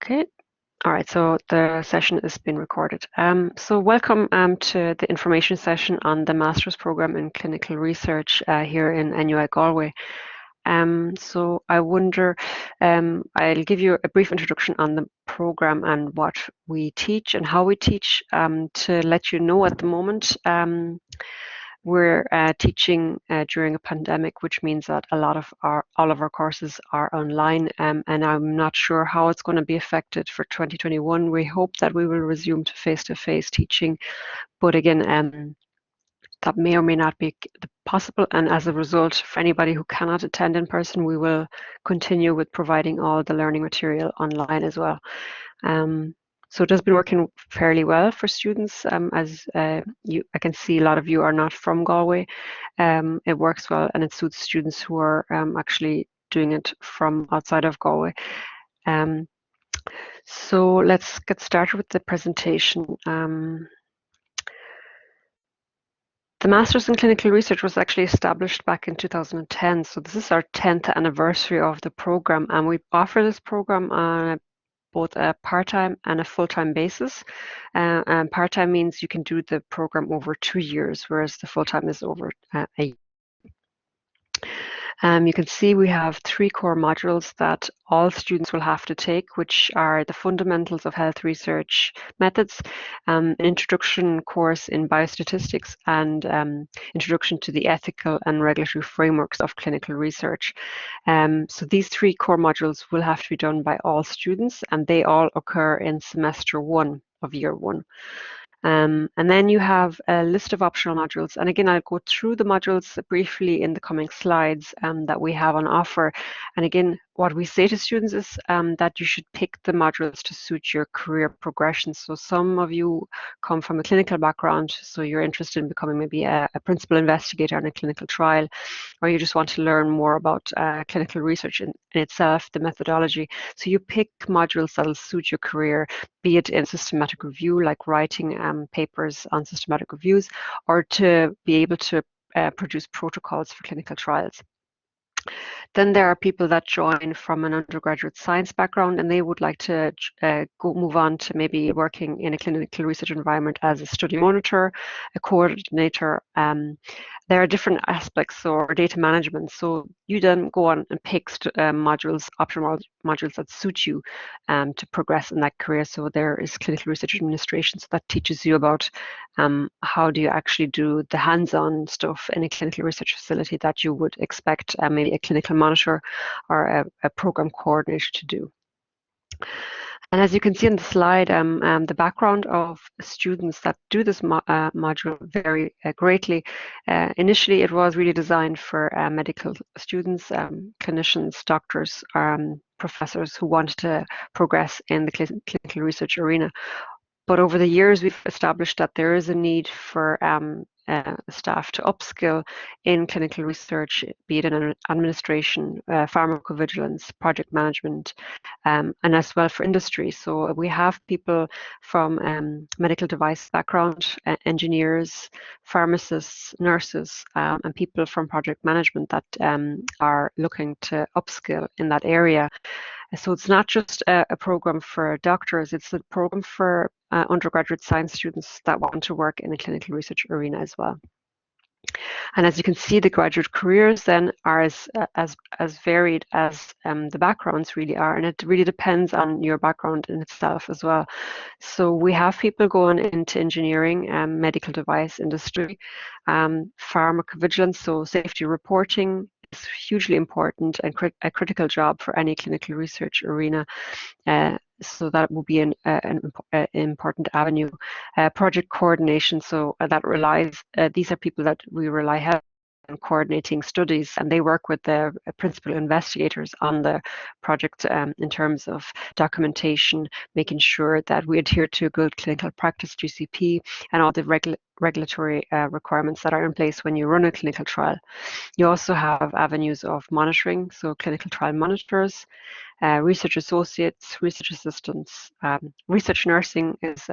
Okay. All right, so the session is being recorded. So welcome to the information session on the Master's Program in Clinical Research here in NUI Galway. So I wonder, I'll give you a brief introduction on the program and what we teach and how we teach. To let you know, at the moment, we're teaching during a pandemic, which means that all of our courses are online, and I'm not sure how it's going to be affected for 2021. We hope that we will resume to face-to-face teaching, but again, that may or may not be possible. And as a result, for anybody who cannot attend in person, we will continue with providing all the learning material online as well. So it has been working fairly well for students. As I can see a lot of you are not from Galway. It works well and it suits students who are actually doing it from outside of Galway. So let's get started with the presentation. The Masters in Clinical Research was actually established back in 2010, so this is our 10th anniversary of the program, and we offer this program on both a part-time and a full-time basis. And part-time means you can do the program over 2 years, whereas the full-time is over a year. You can see we have 3 core modules that all students will have to take, which are the fundamentals of health research methods, an introduction course in biostatistics, and introduction to the ethical and regulatory frameworks of clinical research. So these 3 core modules will have to be done by all students, and they all occur in semester 1 of year 1. And then you have a list of optional modules. And again, I'll go through the modules briefly in the coming slides that we have on offer. And again, what we say to students is that you should pick the modules to suit your career progression. So some of you come from a clinical background, so you're interested in becoming maybe a principal investigator in a clinical trial, or you just want to learn more about clinical research in itself, the methodology. So you pick modules that'll suit your career, be it in systematic review, like writing papers on systematic reviews, or to be able to produce protocols for clinical trials. Then there are people that join from an undergraduate science background, and they would like to move on to maybe working in a clinical research environment as a study monitor, a coordinator. There are different aspects or data management. So you then go on and pick modules, optional modules that suit you to progress in that career. So there is clinical research administration, so that teaches you about how do you actually do the hands-on stuff in a clinical research facility that you would expect maybe a clinical monitor or a program coordinator to do. And as you can see in the slide, the background of students that do this module vary greatly. Initially, it was really designed for medical students, clinicians, doctors, professors who wanted to progress in the clinical research arena. But over the years, we've established that there is a need for staff to upskill in clinical research, be it in administration, pharmacovigilance, project management, and as well for industry. So we have people from medical device background, engineers, pharmacists, nurses, and people from project management that are looking to upskill in that area. So it's not just a program for doctors, it's a program for undergraduate science students that want to work in the clinical research arena as well. And as you can see, the graduate careers then are as varied as the backgrounds really are, and it really depends on your background in itself as well. So we have people going into engineering, medical device industry, pharmacovigilance, so safety reporting is hugely important and a critical job for any clinical research arena. So that will be an important avenue. Project coordination, so that relies, these are people that we rely heavily on coordinating studies, and they work with the principal investigators on the project in terms of documentation, making sure that we adhere to good clinical practice, GCP, and all the regulatory requirements that are in place when you run a clinical trial. You also have avenues of monitoring, so clinical trial monitors, research associates, research assistants. Research nursing is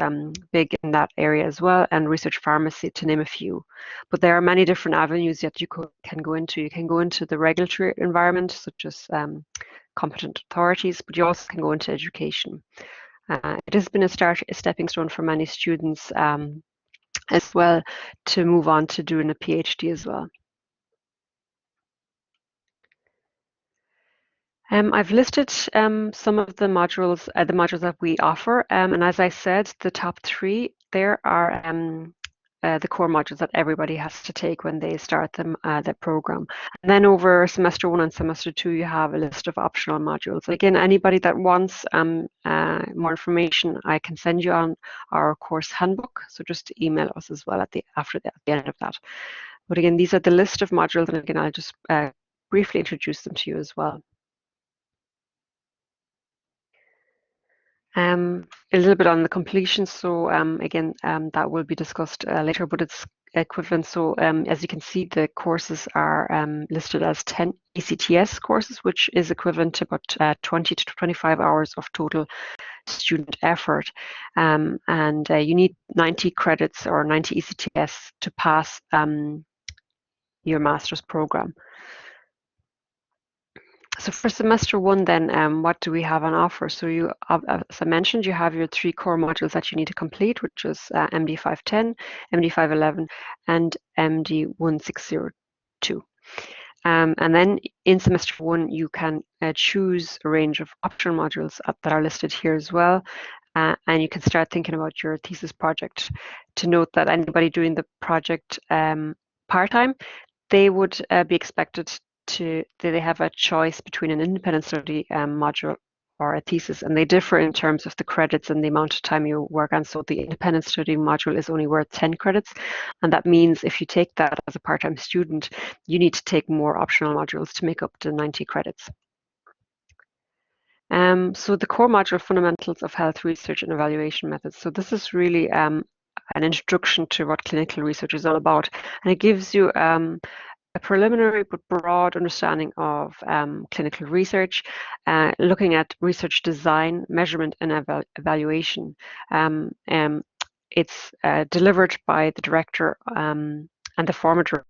big in that area as well, and research pharmacy, to name a few. But there are many different avenues that you can go into. You can go into the regulatory environment, such as competent authorities, but you also can go into education. It has been a stepping stone for many students as well to move on to doing a PhD as well. I've listed some of the modules that we offer, and as I said, the top three there are the core modules that everybody has to take when they start the program. And then over semester 1 and semester 2, you have a list of optional modules. Again, anybody that wants more information, I can send you on our course handbook. So just email us as well at the end of that. But again, these are the list of modules, and again, I'll just briefly introduce them to you as well. A little bit on the completion. So again, that will be discussed later, but it's equivalent. So as you can see, the courses are listed as 10 ECTS courses, which is equivalent to about 20 to 25 hours of total student effort. And you need 90 credits or 90 ECTS to pass your master's program. So for semester 1 then, what do we have on offer? So you, as I mentioned, you have your 3 core modules that you need to complete, which is MD 510, MD 511, and MD 1602. And then in semester 1, you can choose a range of optional modules that are listed here as well. And you can start thinking about your thesis project. To note that anybody doing the project part-time, they would be expected they have a choice between an independent study module or a thesis, and they differ in terms of the credits and the amount of time you work on. So the independent study module is only worth 10 credits, and that means if you take that as a part-time student, you need to take more optional modules to make up the 90 credits. So the core module, Fundamentals of Health Research and Evaluation Methods. So this is really an introduction to what clinical research is all about, and it gives you a preliminary but broad understanding of clinical research, looking at research design, measurement, and evaluation. It's delivered by the director and the former director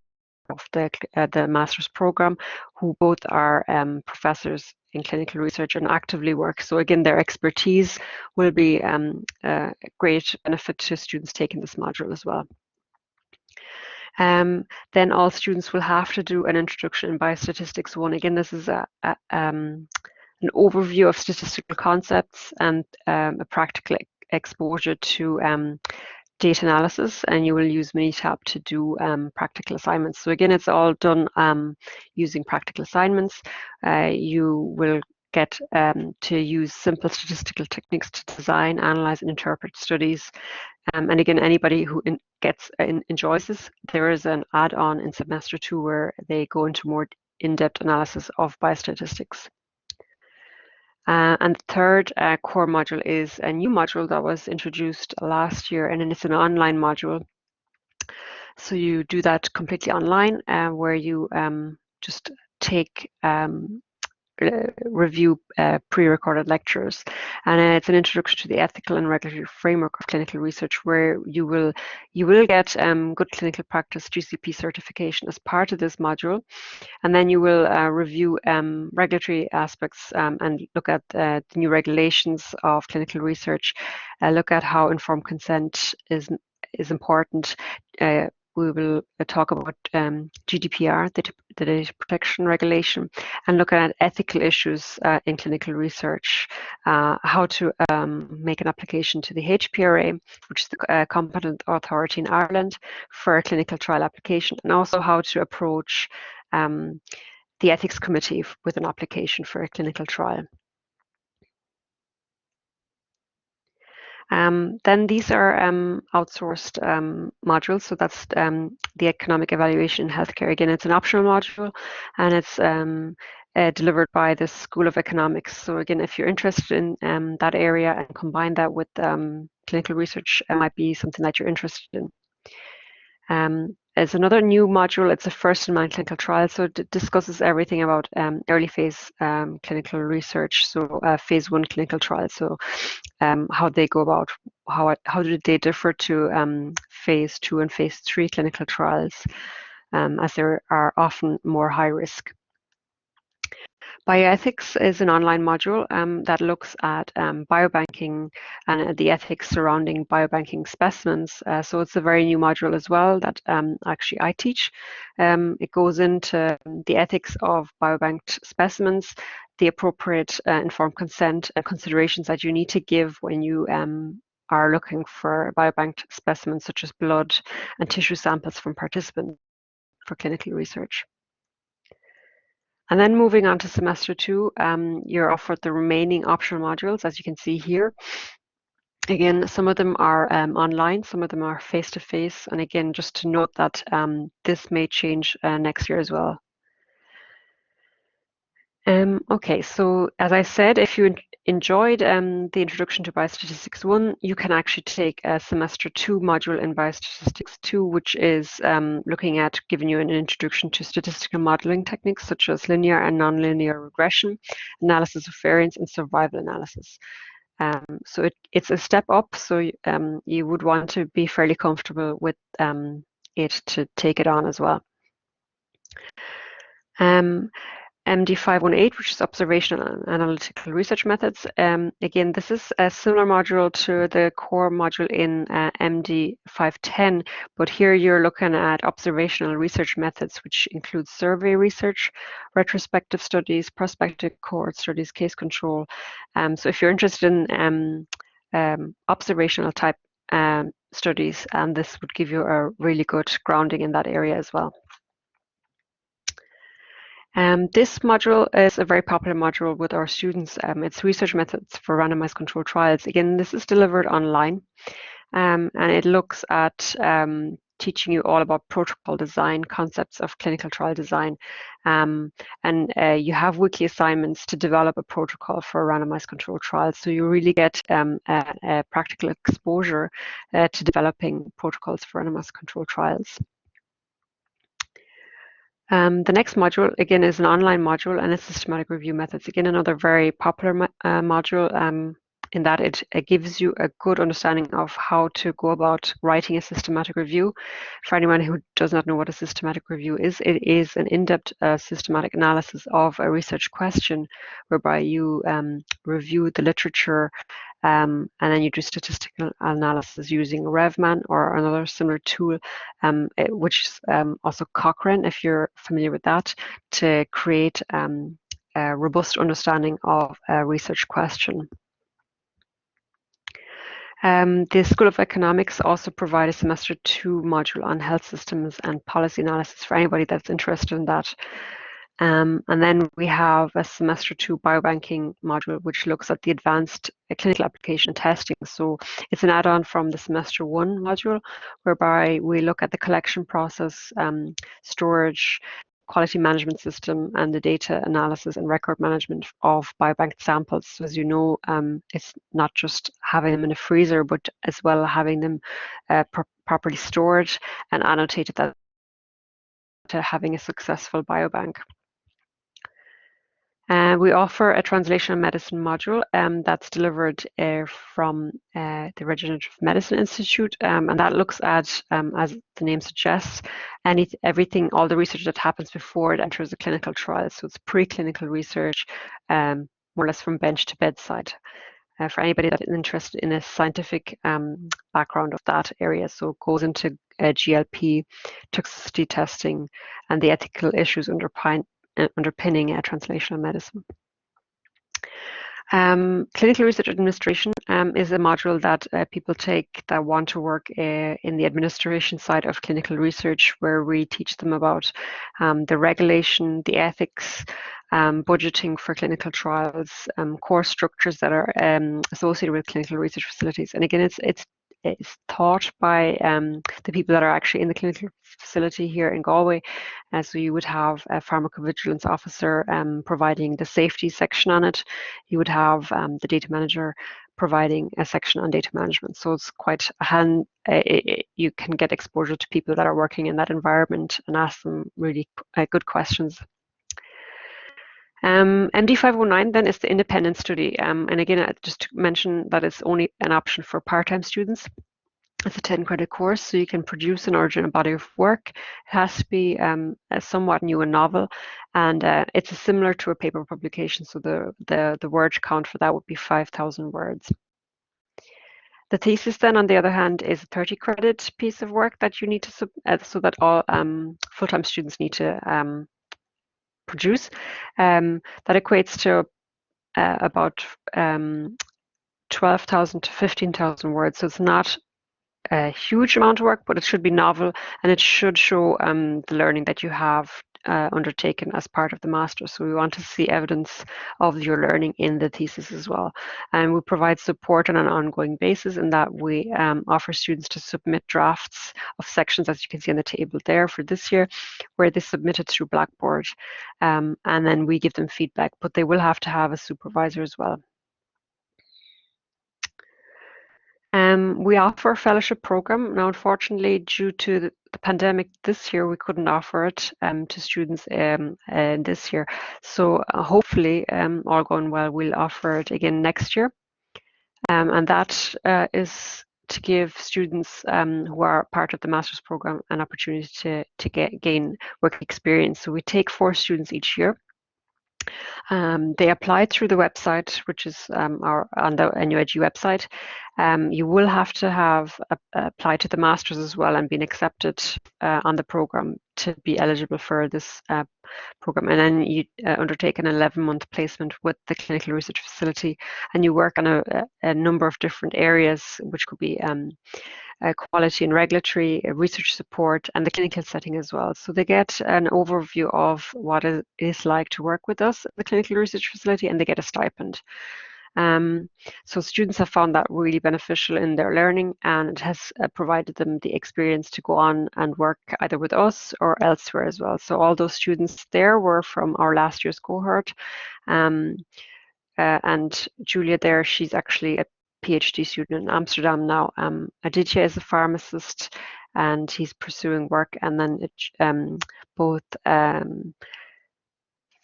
of the master's program, who both are professors in clinical research and actively work. So again, their expertise will be a great benefit to students taking this module as well. Then all students will have to do an introduction in Biostatistics 1. Again, this is an overview of statistical concepts and a practical exposure to data analysis, and you will use Minitab to do practical assignments. So again, it's all done using practical assignments. You will get to use simple statistical techniques to design, analyze, and interpret studies. And again, anybody who enjoys this, there is an add-on in semester 2 where they go into more in-depth analysis of biostatistics. And the third core module is a new module that was introduced last year, and it's an online module. So you do that completely online, where you just take review pre-recorded lectures, and it's an introduction to the ethical and regulatory framework of clinical research, where you will get good clinical practice GCP certification as part of this module, and then you will review regulatory aspects and look at the new regulations of clinical research, look at how informed consent is important. We will talk about GDPR, the data protection regulation, and look at ethical issues in clinical research, how to make an application to the HPRA, which is the competent authority in Ireland for a clinical trial application, and also how to approach the ethics committee with an application for a clinical trial. Then these are outsourced modules. So that's the economic evaluation in healthcare. Again, it's an optional module, and it's delivered by the School of Economics. So again, if you're interested in that area and combine that with clinical research, it might be something that you're interested in. There's another new module. It's a first-in-mind clinical trial. So it discusses everything about early phase clinical research. So phase 1 clinical trials. So how they go about, how do they differ to phase 2 and phase 3 clinical trials, as they are often more high risk. Bioethics is an online module that looks at biobanking and the ethics surrounding biobanking specimens. So it's a very new module as well that actually I teach. It goes into the ethics of biobanked specimens, the appropriate informed consent and considerations that you need to give when you are looking for biobanked specimens such as blood and tissue samples from participants for clinical research. And then moving on to semester 2, you're offered the remaining optional modules, as you can see here. Again, some of them are online, some of them are face-to-face. And again, just to note that this may change next year as well. Okay, so as I said, if you enjoyed the Introduction to Biostatistics 1, you can actually take a Semester 2 module in Biostatistics 2, which is looking at giving you an introduction to statistical modeling techniques such as linear and nonlinear regression, analysis of variance, and survival analysis. So it's a step up, so you would want to be fairly comfortable with it to take it on as well. MD 518, which is Observational and Analytical Research Methods. Again, this is a similar module to the core module in MD 510, but here you're looking at observational research methods, which includes survey research, retrospective studies, prospective cohort studies, case control. So if you're interested in observational type studies, this would give you a really good grounding in that area as well. This module is a very popular module with our students. It's research methods for randomized controlled trials. Again, this is delivered online, and it looks at teaching you all about protocol design, concepts of clinical trial design, and you have weekly assignments to develop a protocol for a randomized controlled trial. So you really get a practical exposure to developing protocols for randomized controlled trials. The next module, again, is an online module and it's systematic review methods. Again, another very popular module in that it gives you a good understanding of how to go about writing a systematic review. For anyone who does not know what a systematic review is, it is an in-depth systematic analysis of a research question whereby you review the literature and then you do statistical analysis using RevMan or another similar tool, which is also Cochrane, if you're familiar with that, to create a robust understanding of a research question. The School of Economics also provide a semester 2 module on health systems and policy analysis for anybody that's interested in that. And then we have a semester 2 biobanking module, which looks at the advanced clinical application and testing. So it's an add-on from the semester 1 module, whereby we look at the collection process, storage, quality management system, and the data analysis and record management of biobank samples. So as you know, it's not just having them in a freezer, but as well having them properly stored and annotated that to having a successful biobank. We offer a translational medicine module that's delivered from the Regenerative Medicine Institute, and that looks at, as the name suggests, everything, all the research that happens before it enters a clinical trial. So it's preclinical research, more or less from bench to bedside. For anybody that is interested in a scientific background of that area. So it goes into GLP, toxicity testing, and the ethical issues underpinning translational medicine. Clinical Research Administration is a module that people take that want to work in the administration side of clinical research, where we teach them about the regulation, the ethics, budgeting for clinical trials, core structures that are associated with clinical research facilities. And again, it's taught by the people that are actually in the clinical facility here in Galway. So you would have a pharmacovigilance officer providing the safety section on it. You would have the data manager providing a section on data management. So it's quite you can get exposure to people that are working in that environment and ask them really good questions. MD 509 then is the independent study. And again, just to mention that it's only an option for part-time students. It's a 10-credit course, so you can produce an original body of work. It has to be somewhat new and novel, and it's similar to a paper publication, so the word count for that would be 5,000 words. The thesis then, on the other hand, is a 30-credit piece of work that you need to so that all full-time students need to produce. That equates to about 12,000 to 15,000 words, so it's not a huge amount of work, but it should be novel, and it should show the learning that you have undertaken as part of the master. So we want to see evidence of your learning in the thesis as well. And we provide support on an ongoing basis in that we offer students to submit drafts of sections, as you can see on the table there for this year, where they submit it through Blackboard, and then we give them feedback, but they will have to have a supervisor as well. We offer a fellowship program. Now, unfortunately, due to the pandemic this year, we couldn't offer it to students this year. So hopefully, all going well, we'll offer it again next year. And that is to give students who are part of the master's program an opportunity to gain work experience. So we take 4 students each year. They apply through the website, which is on the NUIG website. You will have to have applied to the Masters as well and been accepted on the program to be eligible for this program. And then you undertake an 11-month placement with the clinical research facility, and you work on a number of different areas, which could be quality and regulatory, research support, and the clinical setting as well. So they get an overview of what it is like to work with us at the clinical research facility, and they get a stipend. So students have found that really beneficial in their learning, and it has provided them the experience to go on and work either with us or elsewhere as well. So all those students there were from our last year's cohort. And Julia there, she's actually a PhD student in Amsterdam now. Aditya is a pharmacist and he's pursuing work. And then both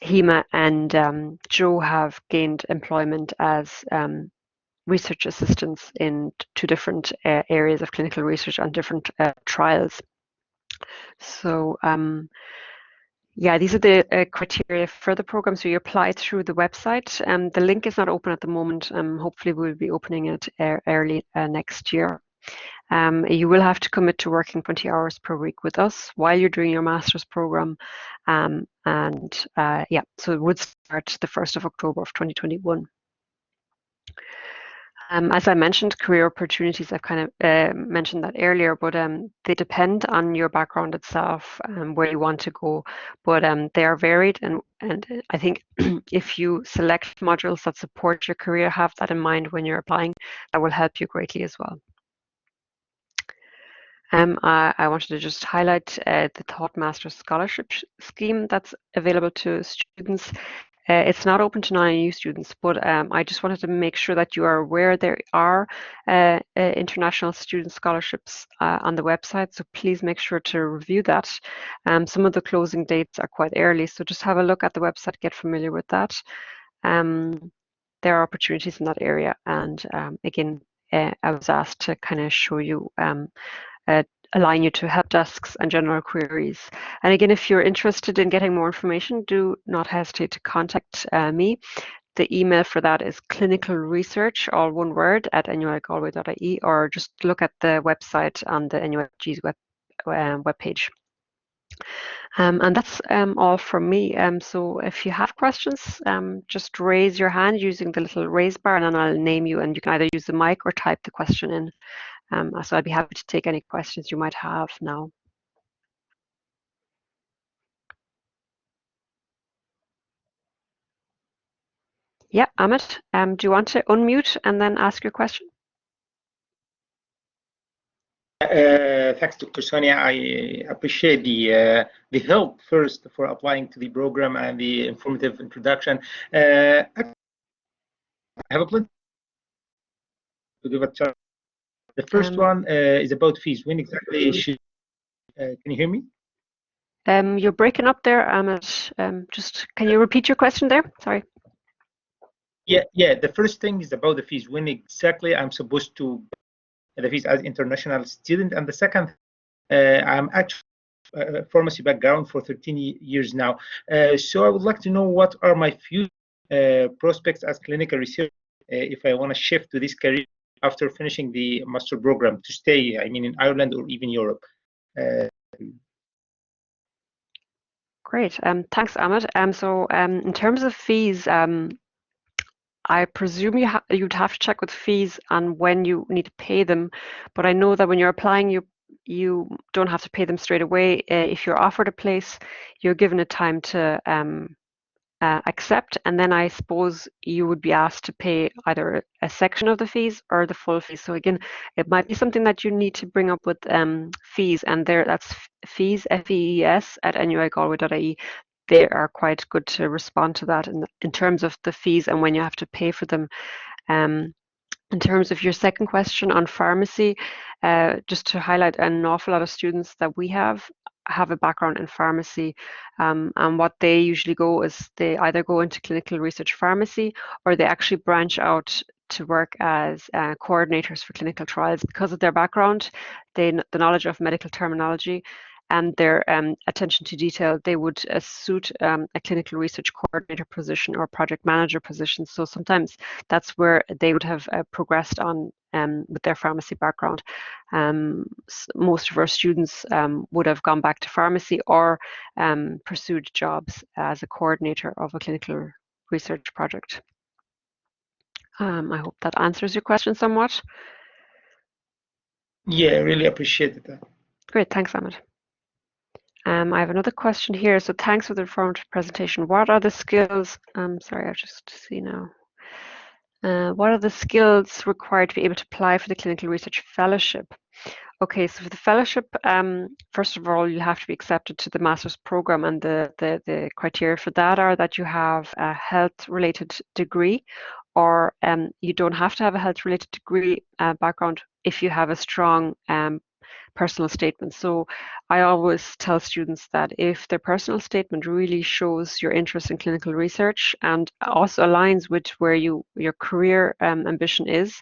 Hema and Joe have gained employment as research assistants in 2 different areas of clinical research on different trials. So yeah, these are the criteria for the program. So you apply through the website. The link is not open at the moment. Hopefully we'll be opening it early next year. You will have to commit to working 20 hours per week with us while you're doing your master's program. Yeah, so it would start the 1st of October of 2021. As I mentioned, career opportunities, I've kind of mentioned that earlier, but they depend on your background itself and where you want to go, but they are varied, and I think if you select modules that support your career, have that in mind when you're applying, that will help you greatly as well. I wanted to just highlight the Thought Master Scholarship Scheme that's available to students. It's not open to non-EU students, but I just wanted to make sure that you are aware there are international student scholarships on the website, so please make sure to review that. Some of the closing dates are quite early, so just have a look at the website, get familiar with that. There are opportunities in that area, and again, I was asked to kind of show you align you to help desks and general queries. And again, if you're interested in getting more information, do not hesitate to contact me. The email for that is clinicalresearch, all one word, at nuigalway.ie, or just look at the website on the NUIG's webpage. And that's all from me. So if you have questions, just raise your hand using the little raise bar, and then I'll name you, and you can either use the mic or type the question in. So I'd be happy to take any questions you might have now. Yeah, Amit, do you want to unmute and then ask your question? Thanks, Dr. Sonia. I appreciate the help first for applying to the program and the informative introduction. I have a plan to give a chance. The first one is about fees. When exactly should? Can you hear me? You're breaking up there, Amit. Just can you repeat your question there? Sorry. Yeah. The first thing is about the fees. When exactly I'm supposed to the fees as international student. And the second, I'm actually pharmacy background for 13 years now. So I would like to know what are my future prospects as clinical researcher if I want to shift to this career after finishing the master program to stay, I mean, in Ireland or even Europe. Great. Thanks, Ahmed. In terms of fees, I presume you'd have to check with fees and when you need to pay them. But I know that when you're applying, you don't have to pay them straight away. If you're offered a place, you're given a time to accept, and then I suppose you would be asked to pay either a section of the fees or the full fees. So again, it might be something that you need to bring up with fees, and that's fees, FEES, at nuigalway.ie. They are quite good to respond to that in terms of the fees and when you have to pay for them. In terms of your second question on pharmacy, just to highlight, an awful lot of students that we have a background in pharmacy, and what they usually go is they either go into clinical research pharmacy or they actually branch out to work as coordinators for clinical trials because of their background, the knowledge of medical terminology, and their attention to detail. They would suit a clinical research coordinator position or project manager position. So sometimes that's where they would have progressed on with their pharmacy background. Most of our students would have gone back to pharmacy or pursued jobs as a coordinator of a clinical research project. I hope that answers your question somewhat. Yeah, I really appreciate that. Great, thanks, Ahmed. I have another question here. So thanks for the informative presentation. What are the skills? Sorry, I'll just see now. What are the skills required to be able to apply for the clinical research fellowship? Okay, so for the fellowship, first of all, you have to be accepted to the master's program, and the criteria for that are that you have a health-related degree, or you don't have to have a health-related degree background if you have a strong personal statement. So I always tell students that if their personal statement really shows your interest in clinical research and also aligns with where your career ambition is,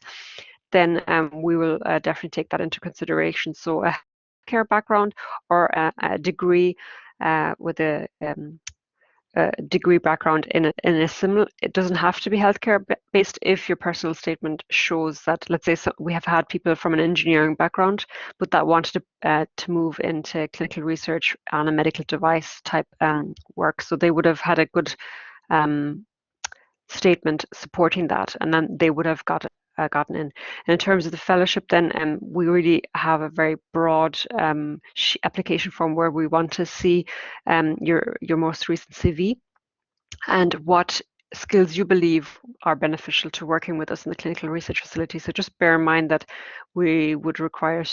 then we will definitely take that into consideration. So a care background or a degree with a degree background in a similar, it doesn't have to be healthcare based if your personal statement shows that, let's say we have had people from an engineering background but that wanted to move into clinical research on a medical device type work, so they would have had a good statement supporting that, and then they would have gotten in. And in terms of the fellowship, then we really have a very broad application form where we want to see your most recent CV and what skills you believe are beneficial to working with us in the clinical research facility. So just bear in mind that we would require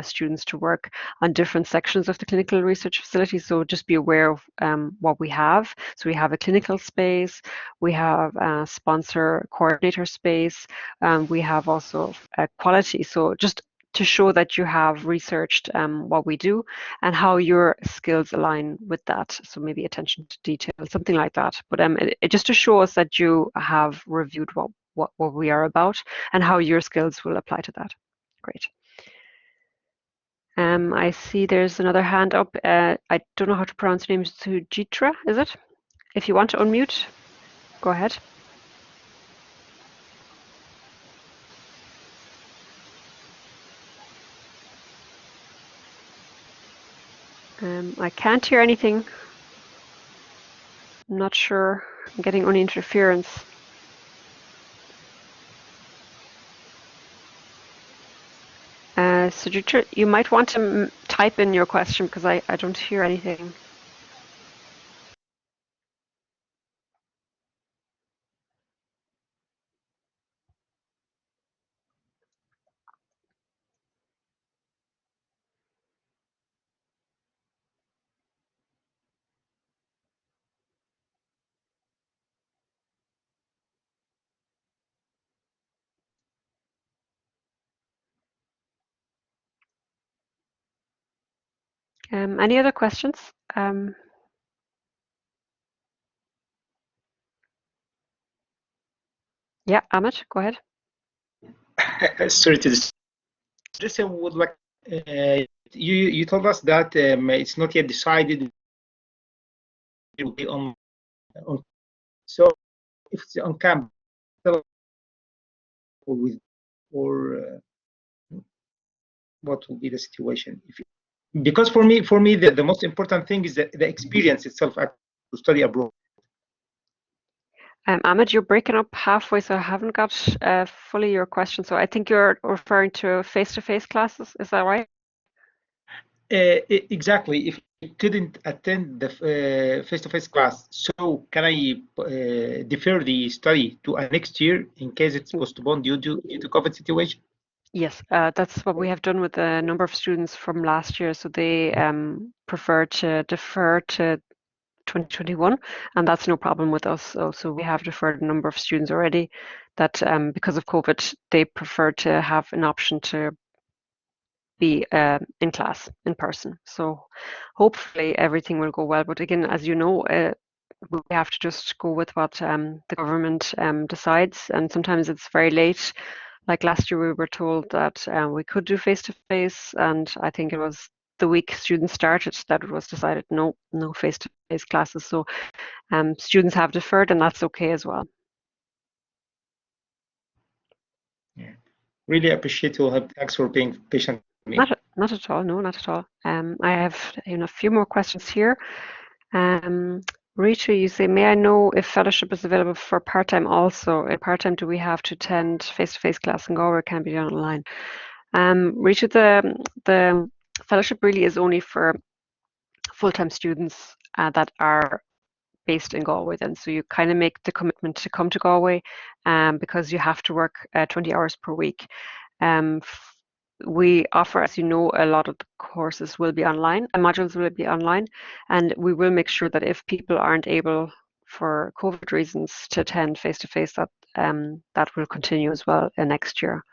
students to work on different sections of the clinical research facility. So just be aware of what we have. So we have a clinical space, we have a sponsor coordinator space, we have also quality. So just to show that you have researched what we do and how your skills align with that. So maybe attention to detail, something like that. But it just to show us that you have reviewed what we are about and how your skills will apply to that. Great. I see there's another hand up. I don't know how to pronounce your name. Sujitra, is it? If you want to unmute, go ahead. I can't hear anything. I'm not sure. I'm getting only interference. Sujitra, you might want to type in your question because I don't hear anything. Any other questions? Yeah, Ahmed, go ahead. Sorry to just would like you told us that it's not yet decided it will be on so if it's on campus or what will be the situation? Because for me the most important thing is the experience itself to study abroad. Ahmed, you're breaking up halfway, so I haven't got fully your question. So I think you're referring to face-to-face classes. Is that right? Exactly. If I couldn't attend the face-to-face class, so can I defer the study to next year in case it's postponed due to COVID situation? Yes, that's what we have done with a number of students from last year. So they prefer to defer to 2021, and that's no problem with us. So we have deferred a number of students already that because of COVID, they prefer to have an option to be in class, in person. So hopefully everything will go well. But again, as you know, we have to just go with what the government decides. And sometimes it's very late. Like last year, we were told that we could do face-to-face. And I think it was the week students started that it was decided no face-to-face classes. So students have deferred, and that's okay as well. Yeah. Really appreciate your help. Thanks for being patient with me. Not at all. No, not at all. I have a few more questions here. Rita, you say, may I know if fellowship is available for part-time also? In part-time, do we have to attend face-to-face class in Galway, or can it be done online? Rita, the fellowship really is only for full-time students that are based in Galway then. So you kind of make the commitment to come to Galway because you have to work 20 hours per week. We offer, as you know, a lot of the courses will be online, and modules will be online, and we will make sure that if people aren't able for COVID reasons to attend face-to-face, that will continue as well next year.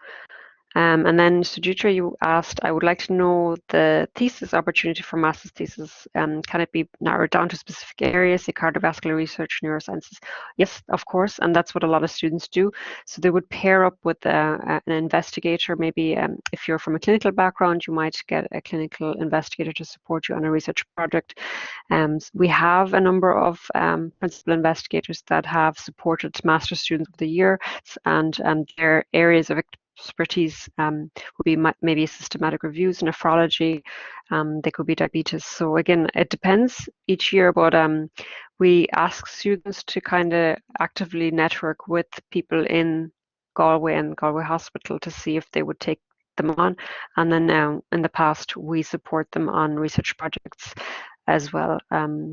And then Sujitra, you asked, I would like to know the thesis opportunity for master's thesis. Can it be narrowed down to specific areas, say cardiovascular research, neurosciences? Yes, of course, and that's what a lot of students do. So they would pair up with an investigator. Maybe if you're from a clinical background, you might get a clinical investigator to support you on a research project. We have a number of principal investigators that have supported master's students over the years, and their areas of expertise would be maybe systematic reviews, nephrology, they could be diabetes. So again, it depends each year, but we ask students to kind of actively network with people in Galway and Galway Hospital to see if they would take them on. And then now in the past, we support them on research projects as well.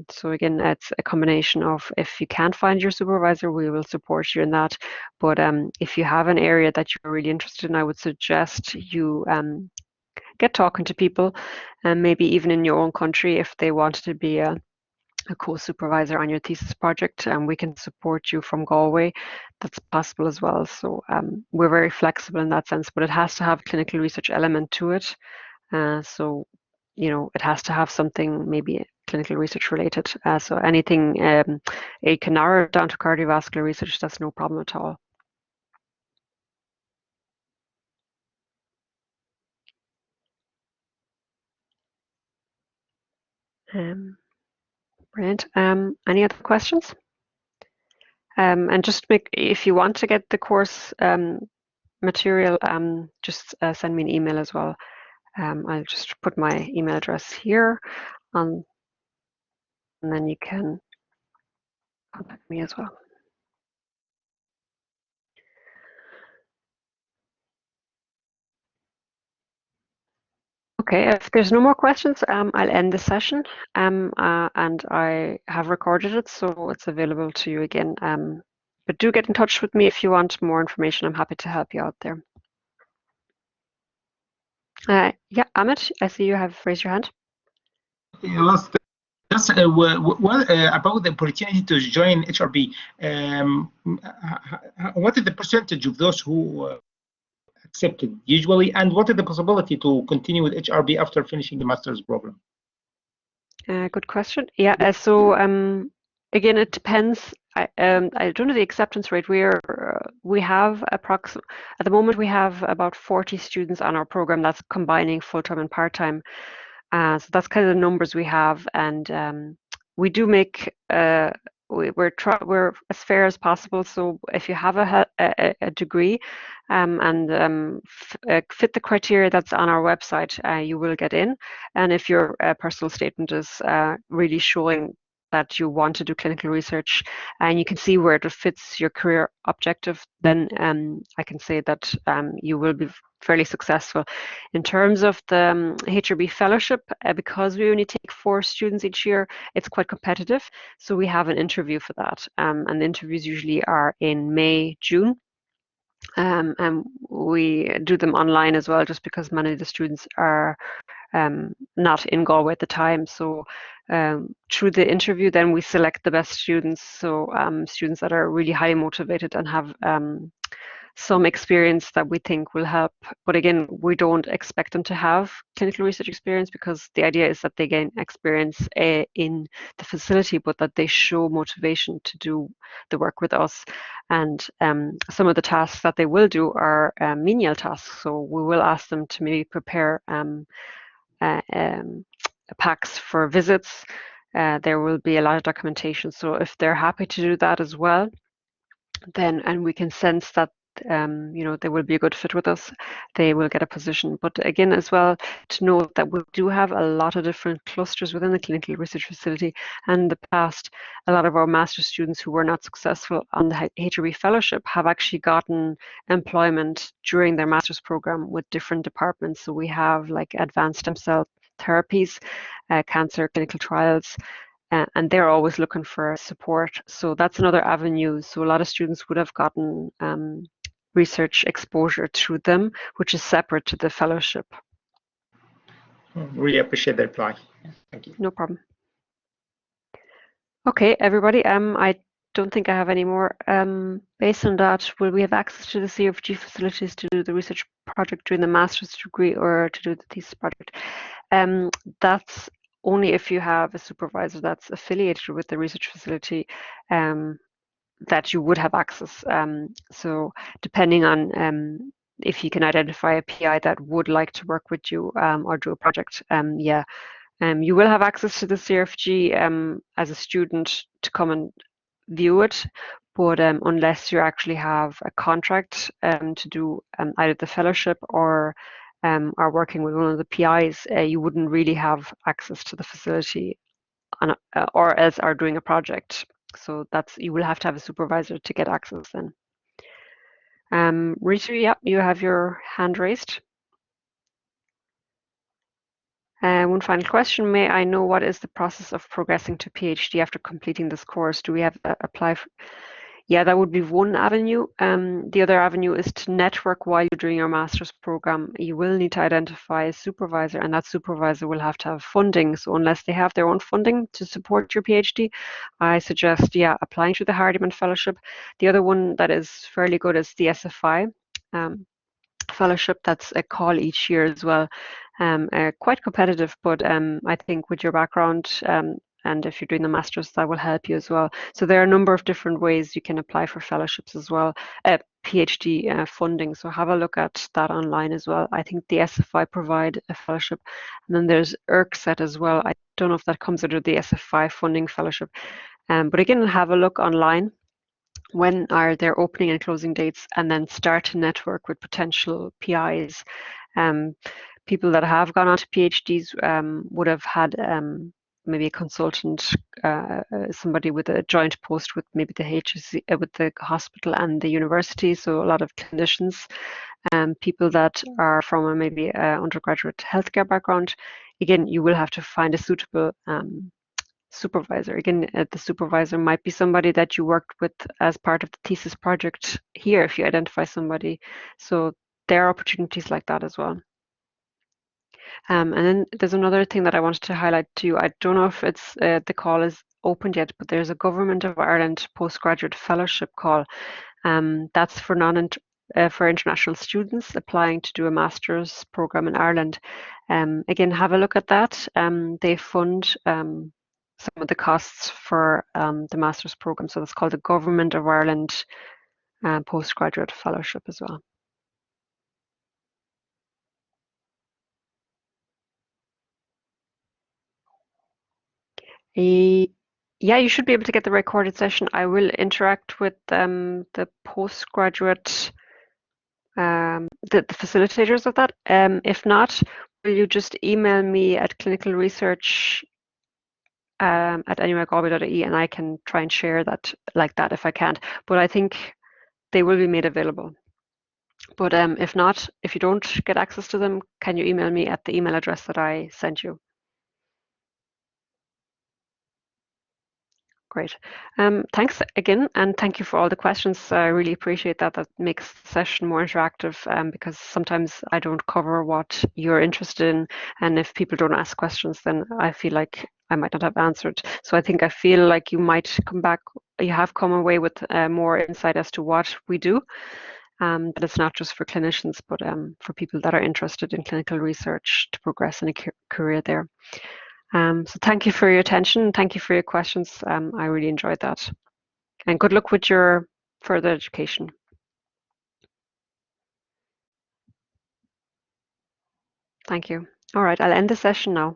So again, it's a combination of if you can't find your supervisor, we will support you in that. But if you have an area that you're really interested in, I would suggest you get talking to people, and maybe even in your own country, if they want to be a co-supervisor on your thesis project, and we can support you from Galway. That's possible as well. So we're very flexible in that sense, but it has to have a clinical research element to it. So it has to have something maybe clinical research related. So anything it can narrow it down to cardiovascular research, that's no problem at all. Brilliant. Any other questions? And just if you want to get the course material, just send me an email as well. I'll just put my email address here and then you can contact me as well. Okay, if there's no more questions, I'll end the session, and I have recorded it, so it's available to you again. But do get in touch with me if you want more information. I'm happy to help you out there. Yeah, Amit, I see you have raised your hand. Just about the opportunity to join HRB. What is the percentage of those who accepted usually, and what is the possibility to continue with HRB after finishing the master's program? Good question. Yeah, so again, it depends I don't know the acceptance rate. We have at the moment we have about 40 students on our program. That's combining full-time and part-time. So that's kind of the numbers we have, and we do make we're as fair as possible. So if you have a degree and fit the criteria that's on our website, you will get in. And if your personal statement is really showing that you want to do clinical research and you can see where it fits your career objective, then I can say that you will be fairly successful. In terms of the HRB fellowship, because we only take 4 students each year, it's quite competitive. So we have an interview for that. And the interviews usually are in May, June. And we do them online as well, just because many of the students are not in Galway at the time. So through the interview, then we select the best students. So students that are really highly motivated and have some experience that we think will help. But again, we don't expect them to have clinical research experience, because the idea is that they gain experience in the facility, but that they show motivation to do the work with us. And some of the tasks that they will do are menial tasks. So we will ask them to maybe prepare packs for visits. There will be a lot of documentation. So if they're happy to do that as well, then, and we can sense that they will be a good fit with us, they will get a position. But again, as well, to know that we do have a lot of different clusters within the clinical research facility. And in the past, a lot of our master's students who were not successful on the HRB fellowship have actually gotten employment during their master's program with different departments. So we have like advanced stem cell therapies, cancer clinical trials, and they're always looking for support. So that's another avenue. So a lot of students would have gotten research exposure through them, which is separate to the fellowship. Really appreciate the reply. Thank you. No problem. Okay, everybody. I don't think I have any more. Based on that, will we have access to the CFG facilities to do the research project during the master's degree or to do the thesis project? That's only if you have a supervisor that's affiliated with the research facility, that you would have access. So depending on if you can identify a PI that would like to work with you or do a project, you will have access to the CRFG as a student to come and view it. But unless you actually have a contract to do either the fellowship or are working with one of the PIs, you wouldn't really have access to the facility or else are doing a project. So you will have to have a supervisor to get access then. Rita, yeah, you have your hand raised. One final question, may I know what is the process of progressing to PhD after completing this course? Do we have to apply for? Yeah, that would be one avenue. The other avenue is to network while you're doing your master's program. You will need to identify a supervisor, and that supervisor will have to have funding. So unless they have their own funding to support your PhD, I suggest, applying to the Hardiman Fellowship. The other one that is fairly good is the SFI Fellowship. That's a call each year as well. Quite competitive, but I think with your background, and if you're doing the master's, that will help you as well. So there are a number of different ways you can apply for fellowships as well, PhD funding. So have a look at that online as well. I think the SFI provide a fellowship, and then there's ERCSET as well. I don't know if that comes under the SFI funding fellowship, but again, have a look online. When are their opening and closing dates, and then start to network with potential PIs. People that have gone on to PhDs would have had maybe a consultant, somebody with a joint post with maybe the HSC, with the hospital and the university. So a lot of clinicians, people that are from a maybe undergraduate healthcare background. Again, you will have to find a suitable supervisor. Again, the supervisor might be somebody that you worked with as part of the thesis project here, if you identify somebody. So there are opportunities like that as well. And then there's another thing that I wanted to highlight to you. I don't know if it's the call is opened yet, but there's a Government of Ireland postgraduate fellowship call. That's for for international students applying to do a master's program in Ireland. Again, have a look at that. They fund some of the costs for the master's program. So that's called the Government of Ireland Postgraduate Fellowship as well. Yeah, you should be able to get the recorded session. I will interact with the postgraduate, the facilitators of that. If not, will you just email me at clinical research at anywheregalway.ie, and I can try and share that like that if I can't. But I think they will be made available. But if not, if you don't get access to them, can you email me at the email address that I sent you? Great. Thanks again, and thank you for all the questions. I really appreciate that. That makes the session more interactive because sometimes I don't cover what you're interested in, and if people don't ask questions, then I feel like I might not have answered. So I feel like you might come back, you have come away with more insight as to what we do. But it's not just for clinicians, but for people that are interested in clinical research to progress in a career there. So thank you for your attention. Thank you for your questions. I really enjoyed that. And good luck with your further education. Thank you. All right, I'll end the session now.